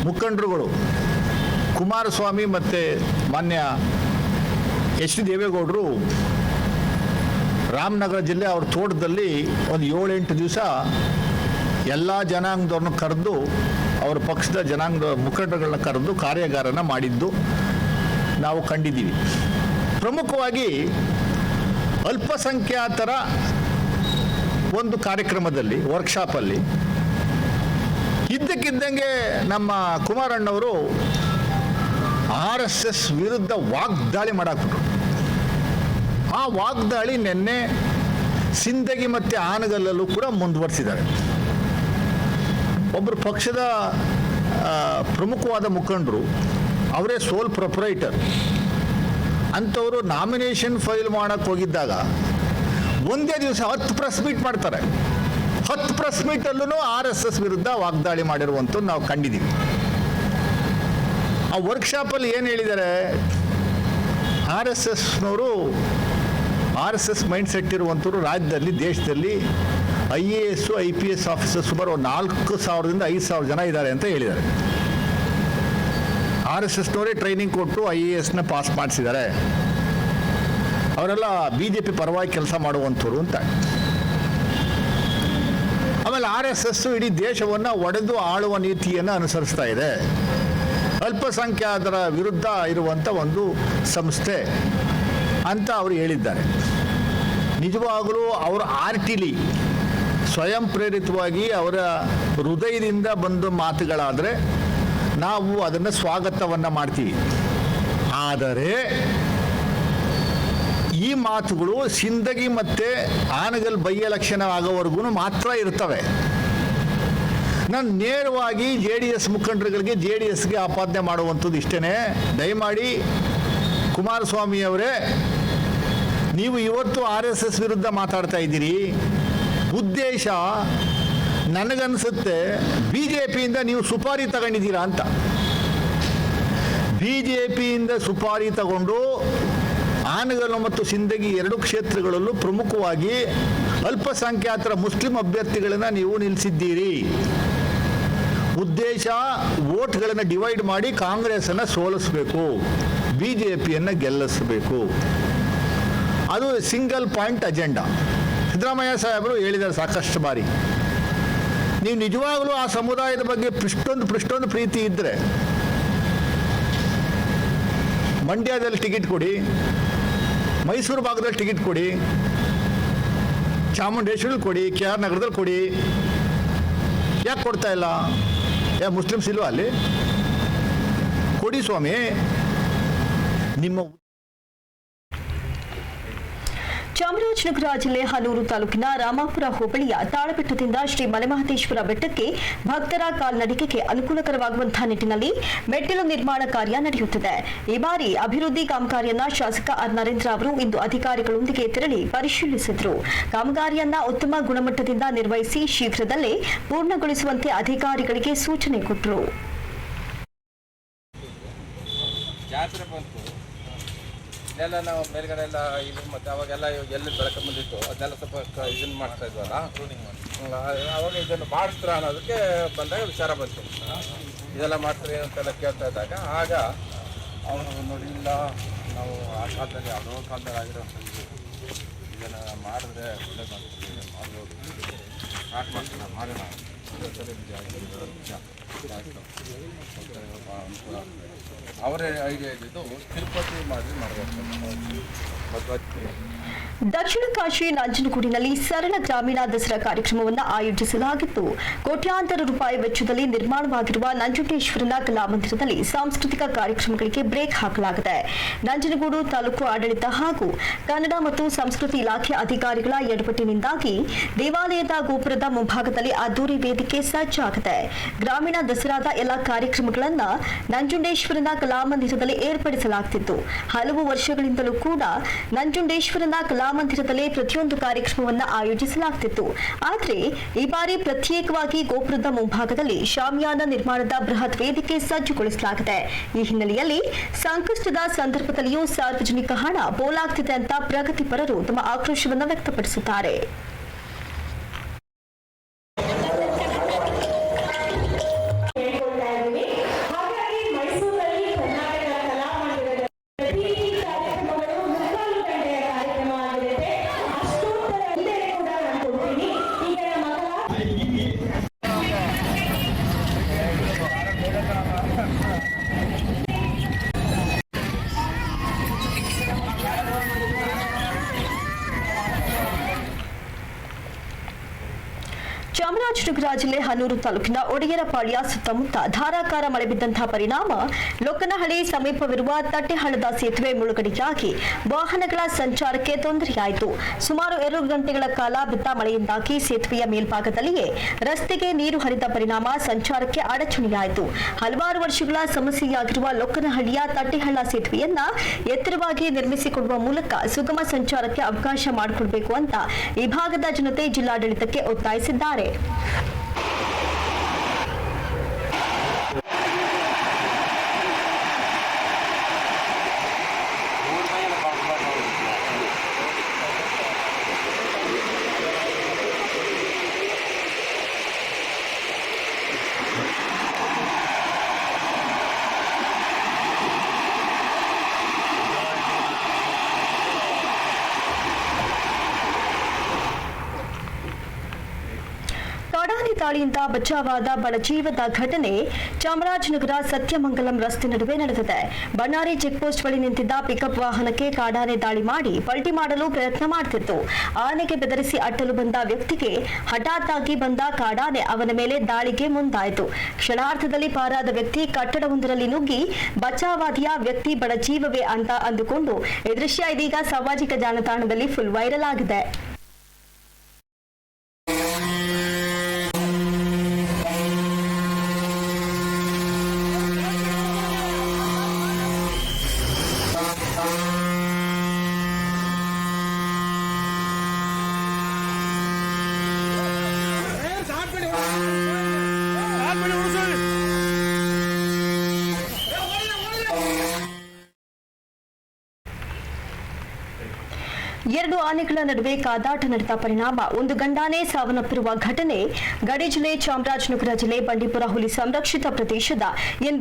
ಮುಖಂಡರುಗಳು ಕುಮಾರಸ್ವಾಮಿ ಮತ್ತು ಮಾನ್ಯ HD ದೇವೇಗೌಡರು ರಾಮನಗರ ಜಿಲ್ಲೆ ಅವ್ರ ತೋಟದಲ್ಲಿ ಒಂದು 7-8 ದಿವಸ ಎಲ್ಲ ಜನಾಂಗದವ್ರನ್ನ ಕರೆದು, ಅವರ ಪಕ್ಷದ ಜನಾಂಗದ ಮುಖಂಡರುಗಳನ್ನ ಕರೆದು ಕಾರ್ಯಾಗಾರನ ಮಾಡಿದ್ದು ನಾವು ಕಂಡಿದ್ದೀವಿ. ಪ್ರಮುಖವಾಗಿ ಅಲ್ಪಸಂಖ್ಯಾತರ ಒಂದು ಕಾರ್ಯಕ್ರಮದಲ್ಲಿ, ವರ್ಕ್ಶಾಪಲ್ಲಿ ಇದ್ದಕ್ಕಿದ್ದಂಗೆ ನಮ್ಮ ಕುಮಾರಣ್ಣವರು RSS ವಿರುದ್ಧ ವಾಗ್ದಾಳಿ ಮಾಡಾಕ್ಬಿಟ್ರು. ಆ ವಾಗ್ದಾಳಿ ನಿನ್ನೆ ಸಿಂದಗಿ ಮತ್ತು ಆನಗಲ್ಲಲ್ಲೂ ಕೂಡ ಮುಂದುವರಿಸಿದ್ದಾರೆ. ಒಬ್ಬರು ಪಕ್ಷದ ಪ್ರಮುಖವಾದ ಮುಖಂಡರು, ಅವರೇ ಸೋಲ್ ಪ್ರೊಪ್ರೈಟರ್ ಅಂಥವರು ನಾಮಿನೇಷನ್ ಫೈಲ್ ಮಾಡೋಕ್ಕೆ ಹೋಗಿದ್ದಾಗ ಒಂದೇ ದಿವಸ 10 ಪ್ರೆಸ್ ಮೀಟ್ ಮಾಡ್ತಾರೆ. 10 ಪ್ರೆಸ್ ಮೀಟಲ್ಲೂ RSS ವಿರುದ್ಧ ವಾಗ್ದಾಳಿ ಮಾಡಿರುವಂಥದ್ದು ನಾವು ಕಂಡಿದ್ದೀವಿ. ಆ ವರ್ಕ್ಶಾಪಲ್ಲಿ ಏನು ಹೇಳಿದ್ದಾರೆ, RSS ಮೈಂಡ್ ಸೆಟ್ ಇರುವಂಥವ್ರು ರಾಜ್ಯದಲ್ಲಿ, ದೇಶದಲ್ಲಿ IAS IPS ಆಫೀಸರ್ ಸುಮಾರು 4,000ದಿಂದ 5,000 ಜನ ಇದ್ದಾರೆ ಅಂತ ಹೇಳಿದ್ದಾರೆ. RSSನವರೇ ಟ್ರೈನಿಂಗ್ ಕೊಟ್ಟು IASನ ಪಾಸ್ ಮಾಡಿಸಿದ್ದಾರೆ. ಅವರೆಲ್ಲ BJP ಪರವಾಗಿ ಕೆಲಸ ಮಾಡುವಂಥವ್ರು ಅಂತ. ಆಮೇಲೆ RSS ಇಡೀ ದೇಶವನ್ನು ಒಡೆದು ಆಳುವ ನೀತಿಯನ್ನು ಅನುಸರಿಸ್ತಾ ಇದೆ. ಅಲ್ಪಸಂಖ್ಯಾತರ ವಿರುದ್ಧ ಇರುವಂಥ ಒಂದು ಸಂಸ್ಥೆ ಅಂತ ಅವರು ಹೇಳಿದ್ದಾರೆ. ನಿಜವಾಗಲೂ ಅವರು ಆರ್ಟಿಲಿ ಸ್ವಯಂ ಪ್ರೇರಿತವಾಗಿ ಅವರ ಹೃದಯದಿಂದ ಬಂದ ಮಾತುಗಳಾದರೆ ನಾವು ಅದನ್ನು ಸ್ವಾಗತವನ್ನು ಮಾಡ್ತೀವಿ. ಆದರೆ ಈ ಮಾತುಗಳು ಸಿಂದಗಿ ಮತ್ತು ಆನಗಲ್ ಬೈ ಎಲೆಕ್ಷನ್ ಆಗೋವರೆಗೂ ಮಾತ್ರ ಇರ್ತವೆ. ನಾನು ನೇರವಾಗಿ JDS ಮುಖಂಡರುಗಳಿಗೆ, JDSಗೆ ಆಪಾದನೆ ಮಾಡುವಂಥದ್ದು ಇಷ್ಟೇ. ದಯಮಾಡಿ ಕುಮಾರಸ್ವಾಮಿಯವರೇ, ನೀವು ಇವತ್ತು RSS ವಿರುದ್ಧ ಮಾತಾಡ್ತಾ ಇದ್ದೀರಿ. ಉದ್ದೇಶ ನನಗನ್ಸುತ್ತೆ BJPಯಿಂದ ನೀವು ಸುಪಾರಿ ತಗೊಂಡಿದ್ದೀರಾ ಅಂತ. BJPಯಿಂದ ಸುಪಾರಿ ತಗೊಂಡು ಆನಗಲ್ ಮತ್ತು ಸಿಂದಗಿ 2 ಕ್ಷೇತ್ರಗಳಲ್ಲೂ ಪ್ರಮುಖವಾಗಿ ಅಲ್ಪಸಂಖ್ಯಾತರ ಮುಸ್ಲಿಂ ಅಭ್ಯರ್ಥಿಗಳನ್ನು ನೀವು ನಿಲ್ಲಿಸಿದ್ದೀರಿ. ಉದ್ದೇಶ ವೋಟ್ಗಳನ್ನು ಡಿವೈಡ್ ಮಾಡಿ ಕಾಂಗ್ರೆಸ್ಸನ್ನು ಸೋಲಿಸಬೇಕು, BJPಯನ್ನು ಗೆಲ್ಲಿಸಬೇಕು. ಅದು ಸಿಂಗಲ್ ಪಾಯಿಂಟ್ ಅಜೆಂಡಾ. ಸಿದ್ದರಾಮಯ್ಯ ಸಾಹೇಬರು ಹೇಳಿದ್ದಾರೆ ಸಾಕಷ್ಟು ಬಾರಿ. ನೀವು ನಿಜವಾಗಲೂ ಆ ಸಮುದಾಯದ ಬಗ್ಗೆ ಪೃಷ್ಟೊಂದು ಪ್ರೀತಿ ಇದ್ದರೆ ಮಂಡ್ಯದಲ್ಲಿ ಟಿಕೆಟ್ ಕೊಡಿ, ಮೈಸೂರು ಭಾಗದಲ್ಲಿ ಟಿಕೆಟ್ ಕೊಡಿ, ಚಾಮುಂಡೇಶ್ವರಿ ಕೊಡಿ, KR ನಗರದಲ್ಲಿ ಕೊಡಿ. ಯಾಕೆ ಕೊಡ್ತಾ ಇಲ್ಲ? ಮುಸ್ಲಿಮ್ಸ್ ಇಲ್ವಾ ಅಲ್ಲಿ? ಕೊಡಿ ಸ್ವಾಮಿ. ನಿಮ್ಮ ಚಾಮರಾಜನಗರ ಜಿಲ್ಲೆ ಹನೂರು ತಾಲೂಕಿನ ರಾಮಾಪುರ ಹೋಬಳಿಯ ತಾಳಬೆಟ್ಟದಿಂದ ಶ್ರೀ ಮಲೆಮಹದೇಶ್ವರ ಬೆಟ್ಟಕ್ಕೆ ಭಕ್ತರ ಕಾಲ್ನಡಿಗೆಗೆ ಅನುಕೂಲಕರವಾಗುವಂತಹ ನಿಟ್ಟಿನಲ್ಲಿ ಮೆಟ್ಟಿಲು ನಿರ್ಮಾಣ ಕಾರ್ಯ ನಡೆಯುತ್ತಿದೆ. ಈ ಬಾರಿ ಅಭಿವೃದ್ಧಿ ಕಾಮಗಾರಿಯನ್ನ ಶಾಸಕ ಆರ್ ನರೇಂದ್ರ ಅವರು ಇಂದು ಅಧಿಕಾರಿಗಳೊಂದಿಗೆ ತೆರಳಿ ಪರಿಶೀಲಿಸಿದರು. ಕಾಮಗಾರಿಯನ್ನ ಉತ್ತಮ ಗುಣಮಟ್ಟದಿಂದ ನಿರ್ವಹಿಸಿ ಶೀಘ್ರದಲ್ಲೇ ಪೂರ್ಣಗೊಳಿಸುವಂತೆ ಅಧಿಕಾರಿಗಳಿಗೆ ಸೂಚನೆ ಕೊಟ್ಟರು. ಇದೆಲ್ಲ ನಾವು ಮೇಲ್ಗಡೆ ಎಲ್ಲ ಇದು ಮತ್ತು ಅವಾಗೆಲ್ಲ ಎಲ್ಲಿ ಬೆಳಕು ಬಂದಿತ್ತು ಅದನ್ನೆಲ್ಲ ಸ್ವಲ್ಪ ಇದನ್ನು ಮಾಡ್ತಾ ಇದ್ವಲ್ಲ, ಅವಾಗ ಇದನ್ನು ಮಾಡಿಸ್ತೀರ ಅನ್ನೋದಕ್ಕೆ ಬಂದಾಗ ವಿಚಾರ ಬಂತು. ಇದೆಲ್ಲ ಮಾಡ್ತೀರಿ ಅಂತೆಲ್ಲ ಕೇಳ್ತಾ ಇದ್ದಾಗ ಆಗ ಅವನು ನೋಡಿ ಇಲ್ಲ ನಾವು ಆ ಕಾಲದಲ್ಲಿ ಯಾವುದೋ ಕಾಲದಲ್ಲಿ ಆಗಿರೋಂಥದ್ದು ಇದನ್ನು ಮಾಡಿದ್ರೆ ಒಳ್ಳೆ ಮಾಡ್ಬೋದು, ಸ್ಟಾರ್ಟ್ ಮಾಡ್ತೀರ ಮಾಡೋಣ ಅವರೇ ಐಡಿಯಾ ಇದ್ದಿದ್ದು ತಿರುಪತಿ ಮಾಡಬೇಕು. ದಕ್ಷಿಣ ಕಾಶಿ ನಂಜನಗೂಡಿನಲ್ಲಿ ಸರಳ ಗ್ರಾಮೀಣ ದಸರಾ ಕಾರ್ಯಕ್ರಮವನ್ನು ಆಯೋಜಿಸಲಾಗಿತ್ತು. ಕೋಟ್ಯಾಂತರ ರೂಪಾಯಿ ವೆಚ್ಚದಲ್ಲಿ ನಿರ್ಮಾಣವಾಗಿರುವ ನಂಜುಂಡೇಶ್ವರನ ಕಲಾಮಂದಿರದಲ್ಲಿ ಸಾಂಸ್ಕೃತಿಕ ಕಾರ್ಯಕ್ರಮಗಳಿಗೆ ಬ್ರೇಕ್ ಹಾಕಲಾಗಿದೆ. ನಂಜನಗೂಡು ತಾಲೂಕು ಆಡಳಿತ ಹಾಗೂ ಕನ್ನಡ ಮತ್ತು ಸಂಸ್ಕೃತಿ ಇಲಾಖೆ ಅಧಿಕಾರಿಗಳ ಎಡವಟ್ಟಿನಿಂದಾಗಿ ದೇವಾಲಯದ ಗೋಪುರದ ಮುಂಭಾಗದಲ್ಲಿ ಅದ್ದೂರಿ ವೇದಿಕೆ ಸಜ್ಜಾಗಿದೆ. ಗ್ರಾಮೀಣ ದಸರಾದ ಎಲ್ಲ ಕಾರ್ಯಕ್ರಮಗಳನ್ನು ನಂಜುಂಡೇಶ್ವರನ ಕಲಾಮಂದಿರದಲ್ಲಿ ಏರ್ಪಡಿಸಲಾಗುತ್ತಿತ್ತು. ಹಲವು ವರ್ಷಗಳಿಂದಲೂ ಕೂಡ ನಂಜುಂಡೇಶ್ವರನ ಕಲಾಮಂದಿರದಲ್ಲೇ ಪ್ರತಿಯೊಂದು ಕಾರ್ಯಕ್ರಮವನ್ನು ಆಯೋಜಿಸಲಾಗುತ್ತಿತ್ತು. ಆದರೆ ಈ ಬಾರಿ ಪ್ರತ್ಯೇಕವಾಗಿ ಗೋಪುರದ ಮುಂಭಾಗದಲ್ಲಿ ಶಾಮಿಯಾನ ನಿರ್ಮಾಣದ ಬೃಹತ್ ವೇದಿಕೆ ಸಜ್ಜುಗೊಳಿಸಲಾಗಿದೆ. ಈ ಹಿನ್ನೆಲೆಯಲ್ಲಿ ಸಂಕಷ್ಟದ ಸಂದರ್ಭದಲ್ಲಿಯೂ ಸಾರ್ವಜನಿಕ ಹಣ ಪೋಲಾಗ್ತಿದೆ ಅಂತ ಪ್ರಗತಿಪರರು ತಮ್ಮ ಆಕ್ರೋಶವನ್ನು ವ್ಯಕ್ತಪಡಿಸುತ್ತಾರೆ. ಚಾಮರಾಜನಗರ ಜಿಲ್ಲೆ ಹನೂರು ತಾಲೂಕಿನ ಒಡೆಯರಪಾಳ್ಯ ಸುತ್ತಮುತ್ತ ಧಾರಾಕಾರ ಮಳೆ ಬಿದ್ದಂತಹ ಪರಿಣಾಮ ಲೋಕನಹಳ್ಳಿ ಸಮೀಪವಿರುವ ತಟ್ಟೆಹಳ್ಳದ ಸೇತುವೆ ಮುಳುಗಡೆಯಾಗಿ ವಾಹನಗಳ ಸಂಚಾರಕ್ಕೆ ತೊಂದರೆಯಾಯಿತು. ಸುಮಾರು 2 ಗಂಟೆಗಳ ಕಾಲ ಬಿದ್ದ ಮಳೆಯಿಂದಾಗಿ ಸೇತುವೆಯ ಮೇಲ್ಭಾಗದಲ್ಲಿಯೇ ರಸ್ತೆಗೆ ನೀರು ಹರಿದ ಪರಿಣಾಮ ಸಂಚಾರಕ್ಕೆ ಅಡಚಣೆಯಾಯಿತು. ಹಲವಾರು ವರ್ಷಗಳ ಸಮಸ್ಯೆಯಾಗಿರುವ ಲೋಕನಹಳ್ಳಿಯ ತಟ್ಟೆಹಳ್ಳ ಸೇತುವೆಯನ್ನ ಎತ್ತರವಾಗಿ ನಿರ್ಮಿಸಿಕೊಡುವ ಮೂಲಕ ಸುಗಮ ಸಂಚಾರಕ್ಕೆ ಅವಕಾಶ ಮಾಡಿಕೊಡಬೇಕು ಅಂತ ಈ ಭಾಗದ ಜನತೆ ಜಿಲ್ಲಾಡಳಿತಕ್ಕೆ ಒತ್ತಾಯಿಸಿದ್ದಾರೆ. ದಾಳಿಯಿಂದ ಬಚಾವಾದ ಬಡಜೀವದ ಘಟನೆ ಚಾಮರಾಜನಗರ ಸತ್ಯಮಂಗಲಂ ರಸ್ತೆ ನಡುವೆ ನಡೆದಿದೆ. ಬಣ್ಣಾರಿ ಚೆಕ್ಪೋಸ್ಟ್ ಬಳಿ ನಿಂತಿದ್ದ ಪಿಕಪ್ ವಾಹನಕ್ಕೆ ಕಾಡಾನೆ ದಾಳಿ ಮಾಡಿ ಪಲ್ಟಿ ಮಾಡಲು ಪ್ರಯತ್ನ ಮಾಡುತ್ತಿತ್ತು. ಆನೆಗೆ ಬೆದರಿಸಿ ಅಟ್ಟಲು ಬಂದ ವ್ಯಕ್ತಿಗೆ ಹಠಾತ್ ಆಗಿ ಬಂದ ಕಾಡಾನೆ ಅವನ ಮೇಲೆ ದಾಳಿಗೆ ಮುಂದಾಯಿತು. ಕ್ಷಣಾರ್ಧದಲ್ಲಿ ಪಾರಾದ ವ್ಯಕ್ತಿ ಕಟ್ಟಡವೊಂದರಲ್ಲಿ ನುಗ್ಗಿ ಬಚಾವಾದಿಯ ವ್ಯಕ್ತಿ ಬಡಜೀವವೇ ಅಂತ ಅಂದುಕೊಂಡು ಈ ದೃಶ್ಯ ಇದೀಗ ಸಾಮಾಜಿಕ ಜಾಲತಾಣದಲ್ಲಿ ಫುಲ್ ವೈರಲ್ ಆಗಿದೆ. ಎರಡು ಆನೆಗಳ ನಡುವೆ ಕಾದಾಟ ನಡೆದ ಪರಿಣಾಮ ಒಂದು ಗಂಡಾನೆ ಸಾವನ್ನಪ್ಪಿರುವ ಘಟನೆ ಗಡಿ ಜಿಲ್ಲೆ ಚಾಮರಾಜನಗರ ಜಿಲ್ಲೆ ಬಂಡೀಪುರ ಹುಲಿ ಸಂರಕ್ಷಿತ ಪ್ರದೇಶದ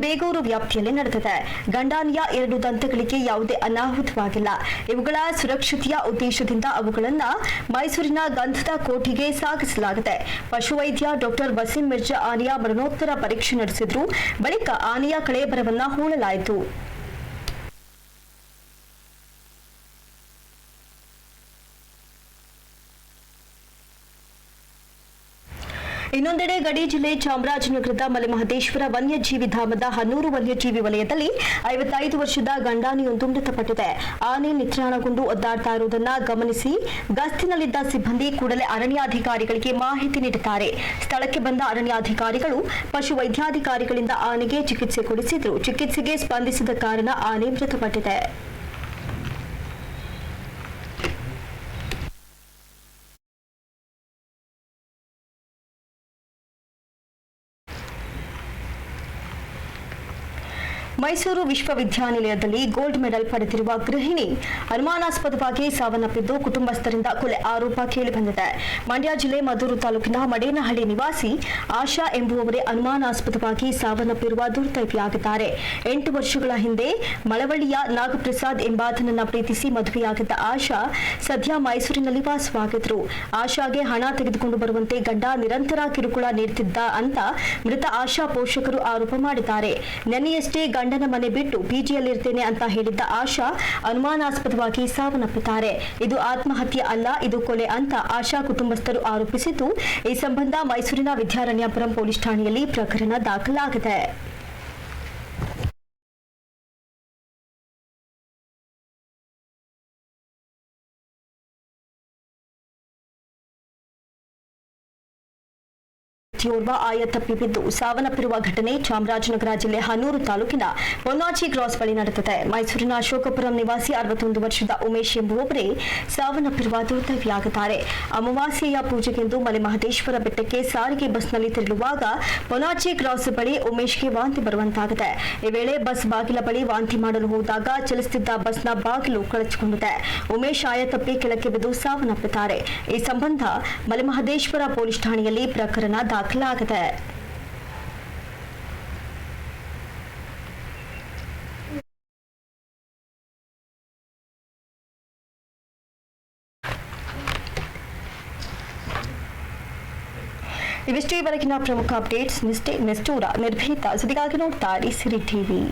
ಬೇಗೂರು ವ್ಯಾಪ್ತಿಯಲ್ಲಿ ನಡೆದಿದೆ. ಗಂಡಾನೆಯ 2 ದಂತಗಳಿಗೆ ಯಾವುದೇ ಅನಾಹುತವಾಗಿಲ್ಲ. ಇವುಗಳ ಸುರಕ್ಷತೆಯ ಉದ್ದೇಶದಿಂದ ಅವುಗಳನ್ನು ಮೈಸೂರಿನ ಗಂಧದ ಕೋಟೆಗೆ ಸಾಗಿಸಲಾಗಿದೆ. ಪಶುವೈದ್ಯ ಡಾಕ್ಟರ್ ವಸೀಂ ಮಿರ್ಜಾ ಆನೆಯ ಮರಣೋತ್ತರ ಪರೀಕ್ಷೆ ನಡೆಸಿದ್ರು. ಬಳಿಕ ಆನೆಯ ಕಳೇಬರವನ್ನ ಹೂಳಲಾಯಿತು. ಇನ್ನೊಂದೆಡೆ ಗಡಿ ಜಿಲ್ಲೆ ಚಾಮರಾಜನಗರದ ಮಲೆಮಹದೇಶ್ವರ ವನ್ಯಜೀವಿ ಧಾಮದ ಹನ್ನೂರು ವನ್ಯಜೀವಿ ವಲಯದಲ್ಲಿ 55 ವರ್ಷದ ಗಂಡಾನೆಯೊಂದು ಮೃತಪಟ್ಟಿದೆ. ಆನೆ ನಿತ್ರಾಣಗೊಂಡು ಒದ್ದಾಡ್ತಾ ಇರುವುದನ್ನು ಗಮನಿಸಿ ಗಸ್ತಿನಲ್ಲಿದ್ದ ಸಿಬ್ಬಂದಿ ಕೂಡಲೇ ಅರಣ್ಯಾಧಿಕಾರಿಗಳಿಗೆ ಮಾಹಿತಿ ನೀಡಿದ್ದಾರೆ. ಸ್ಥಳಕ್ಕೆ ಬಂದ ಅರಣ್ಯಾಧಿಕಾರಿಗಳು ಪಶು ವೈದ್ಯಾಧಿಕಾರಿಗಳಿಂದ ಆನೆಗೆ ಚಿಕಿತ್ಸೆ ಕೊಡಿಸಿದ್ರು. ಚಿಕಿತ್ಸೆಗೆ ಸ್ಪಂದಿಸಿದ ಕಾರಣ ಆನೆ ಮೃತಪಟ್ಟಿದೆ. ಮೈಸೂರು ವಿಶ್ವವಿದ್ಯಾನಿಲಯದಲ್ಲಿ ಗೋಲ್ಡ್ ಮೆಡಲ್ ಪಡೆದಿರುವ ಗೃಹಿಣಿ ಅನುಮಾನಾಸ್ಪದವಾಗಿ ಸಾವನ್ನಪ್ಪಿದ್ದು ಕುಟುಂಬಸ್ಥರಿಂದ ಕೊಲೆ ಆರೋಪ ಕೇಳಿಬಂದಿದೆ. ಮಂಡ್ಯ ಜಿಲ್ಲೆ ಮದ್ದೂರು ತಾಲೂಕಿನ ಮಡೇನಹಳ್ಳಿ ನಿವಾಸಿ ಆಶಾ ಎಂಬುವವರೇ ಅನುಮಾನಾಸ್ಪದವಾಗಿ ಸಾವನ್ನಪ್ಪಿರುವ ದುರ್ದೈವಿಯಾಗಿದ್ದಾರೆ. 8 ವರ್ಷಗಳ ಹಿಂದೆ ಮಳವಳ್ಳಿಯ ನಾಗಪ್ರಸಾದ್ ಎಂಬಾತನನ್ನ ಪ್ರೀತಿಸಿ ಮದುವೆಯಾಗಿದ್ದ ಆಶಾ ಸದ್ಯ ಮೈಸೂರಿನಲ್ಲಿ ವಾಸವಾಗಿದ್ರು. ಆಶಾಗೆ ಹಣ ತೆಗೆದುಕೊಂಡು ಬರುವಂತೆ ಗಂಡ ನಿರಂತರ ಕಿರುಕುಳ ನೀಡುತ್ತಿದ್ದ ಅಂತ ಮೃತ ಆಶಾ ಪೋಷಕರು ಆರೋಪ ಮಾಡಿದ್ದಾರೆ. ನೆನ್ನೆಯಷ್ಟೇ ಗಂಡನ ಮನೆ ಬಿಟ್ಟು ಪಿಜಿಯಲ್ಲಿರ್ತೇನೆ ಅಂತ ಹೇಳಿದ್ದ ಆಶಾ ಅನುಮಾನಾಸ್ಪದವಾಗಿ ಸಾವನ್ನಪ್ಪಿದ್ದಾರೆ. ಇದು ಆತ್ಮಹತ್ಯೆ ಅಲ್ಲ, ಇದು ಕೊಲೆ ಅಂತ ಆಶಾ ಕುಟುಂಬಸ್ಥರು ಆರೋಪಿಸಿದ್ದು, ಈ ಸಂಬಂಧ ಮೈಸೂರಿನ ವಿದ್ಯಾರಣ್ಯಪುರಂ ಪೊಲೀಸ್ ಠಾಣೆಯಲ್ಲಿ ಪ್ರಕರಣ ದಾಖಲಾಗಿದೆ. ವ್ಯಕ್ತಿಯೋರ್ವ ಆಯತಪ್ಪಿ ಬಿದ್ದು ಸಾವನ್ನಪ್ಪಿರುವ ಘಟನೆ ಚಾಮರಾಜನಗರ ಜಿಲ್ಲೆ ಹನ್ನೂರು ತಾಲೂಕಿನ ಪೊನ್ನಾಚಿ ಕ್ರಾಸ್ ಬಳಿ ನಡೆದಿದೆ. ಮೈಸೂರಿನ ಅಶೋಕಪುರಂ ನಿವಾಸಿ 61 ವರ್ಷದ ಉಮೇಶ್ ಎಂಬುವವರೇ ಸಾವನ್ನಪ್ಪಿರುವ ದುರ್ದೈವಿಯಾಗಿದ್ದಾರೆ. ಅಮಾವಾಸ್ಯೆಯ ಪೂಜೆಗೆಂದು ಮಲೆಮಹದೇಶ್ವರ ಬೆಟ್ಟಕ್ಕೆ ಸಾರಿಗೆ ಬಸ್ನಲ್ಲಿ ತೆರಳುವಾಗ ಪೊನ್ನಾಚಿ ಕ್ರಾಸ್ ಬಳಿ ಉಮೇಶ್ಗೆ ವಾಂತಿ ಬರುವಂತಾಗಿದೆ. ಈ ವೇಳೆ ಬಸ್ ಬಾಗಿಲ ಬಳಿ ವಾಂತಿ ಮಾಡಲು ಹೋದಾಗ ಚಲಿಸುತ್ತಿದ್ದ ಬಸ್ನ ಬಾಗಿಲು ಕಳಚಿಕೊಂಡಿದೆ. ಉಮೇಶ್ ಆಯತಪ್ಪಿ ಕೆಳಕ್ಕೆ ಬಿದ್ದು ಸಾವನ್ನಪ್ಪಿದ್ದಾರೆ. ಈ ಸಂಬಂಧ ಮಲೆಮಹದೇಶ್ವರ ಪೊಲೀಸ್ ಠಾಣೆಯಲ್ಲಿ ಪ್ರಕರಣ ದಾಖಲಾಗಿದೆ. ಇವಿಷ್ಟೇ ಇವರೆಗಿನ ಪ್ರಮುಖ ಅಪ್ಡೇಟ್ಸ್. ನಿಷ್ಠೆ ನಿಷ್ಠೂರ ನಿರ್ಭೀತ ಸುದ್ದಿಗಾಗಿ ನೋಡ್ತಾ ಇರಿ ಸಿರಿ ಟಿವಿ.